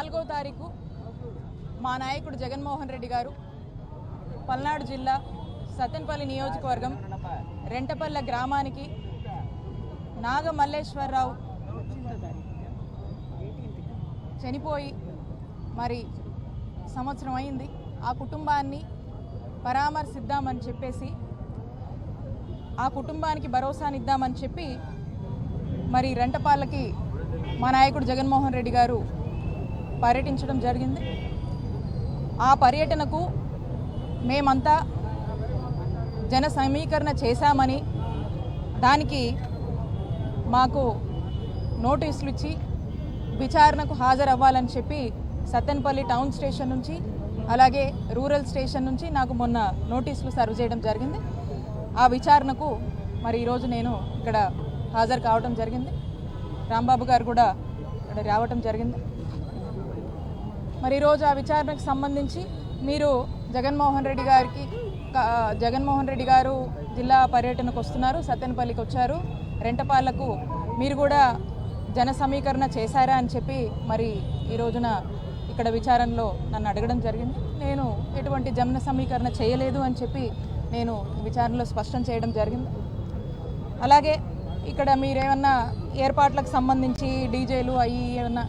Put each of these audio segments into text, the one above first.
4వ తారీఖు మా నాయకుడు జగన్మోహన్ రెడ్డి గారు పల్నాడు జిల్లా సత్తెనపల్లి నియోజకవర్గం రెంటపల్లె గ్రామానికి నాగమల్లేశ్వరరావు చనిపోయి మరి సంవత్సరం అయింది. ఆ కుటుంబాన్ని పరామర్శిద్దామని చెప్పేసి, ఆ కుటుంబానికి భరోసానిద్దామని చెప్పి మరి రెంటపాలకి మా నాయకుడు జగన్మోహన్ రెడ్డి గారు పర్యటించడం జరిగింది. ఆ పర్యటనకు మేమంతా జన సమీకరణ చేశామని, దానికి మాకు నోటీసులు ఇచ్చి విచారణకు హాజరవ్వాలని చెప్పి సత్తెనపల్లి టౌన్ స్టేషన్ నుంచి అలాగే రూరల్ స్టేషన్ నుంచి నాకు మొన్న నోటీసులు సర్వ్ చేయడం జరిగింది. ఆ విచారణకు మరి ఈరోజు నేను ఇక్కడ హాజరు కావడం జరిగింది. రాంబాబు గారు కూడా ఇక్కడ రావటం జరిగింది. మరి ఈరోజు ఆ విచారణకు సంబంధించి మీరు జగన్మోహన్ రెడ్డి గారు జిల్లా పర్యటనకు వస్తున్నారు, సత్తెనపల్లికి వచ్చారు, రెంటపాలకు మీరు కూడా జన సమీకరణ చేశారా అని చెప్పి మరి ఈ రోజున ఇక్కడ విచారణలో నన్ను అడగడం జరిగింది. నేను ఎటువంటి జన సమీకరణ చేయలేదు అని చెప్పి నేను విచారణలో స్పష్టం చేయడం జరిగింది. అలాగే ఇక్కడ మీరేమన్నా ఏర్పాట్లకు సంబంధించి డీజేలు అవి ఏమన్నా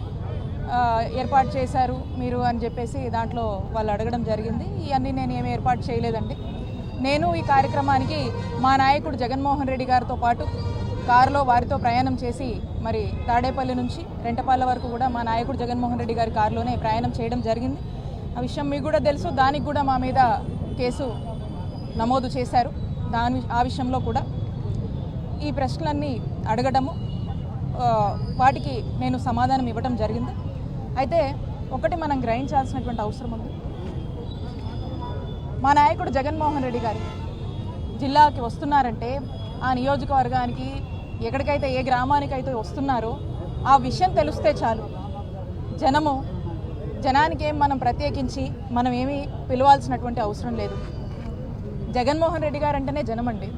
ఏర్పాటు చేశారు మీరు అని చెప్పేసి దాంట్లో వాళ్ళు అడగడం జరిగింది. ఇవన్నీ నేను ఏమి ఏర్పాటు చేయలేదండి. నేను ఈ కార్యక్రమానికి మా నాయకుడు జగన్మోహన్ రెడ్డి గారితో పాటు కారులో వారితో ప్రయాణం చేసి మరి తాడేపల్లి నుంచి రెంటపాల వరకు కూడా మా నాయకుడు జగన్మోహన్ రెడ్డి గారి కారులోనే ప్రయాణం చేయడం జరిగింది. ఆ విషయం మీకు కూడా తెలుసు. దానికి కూడా మా మీద కేసు నమోదు చేశారు. ఆ విషయంలో కూడా ఈ ప్రశ్నలన్నీ అడగడము, వాటికి నేను సమాధానం ఇవ్వడం జరిగింది. అయితే ఒకటి మనం గ్రహించాల్సినటువంటి అవసరం ఉంది. మా నాయకుడు జగన్మోహన్ రెడ్డి గారు జిల్లాకి వస్తున్నారంటే, ఆ నియోజకవర్గానికి ఎక్కడికైతే ఏ గ్రామానికైతే వస్తున్నారో ఆ విషయం తెలిస్తే చాలు. జనానికి ఏం మనం ప్రత్యేకించి మనం ఏమీ పిలవాల్సినటువంటి అవసరం లేదు. జగన్మోహన్ రెడ్డి గారు అంటేనే జనం అండి.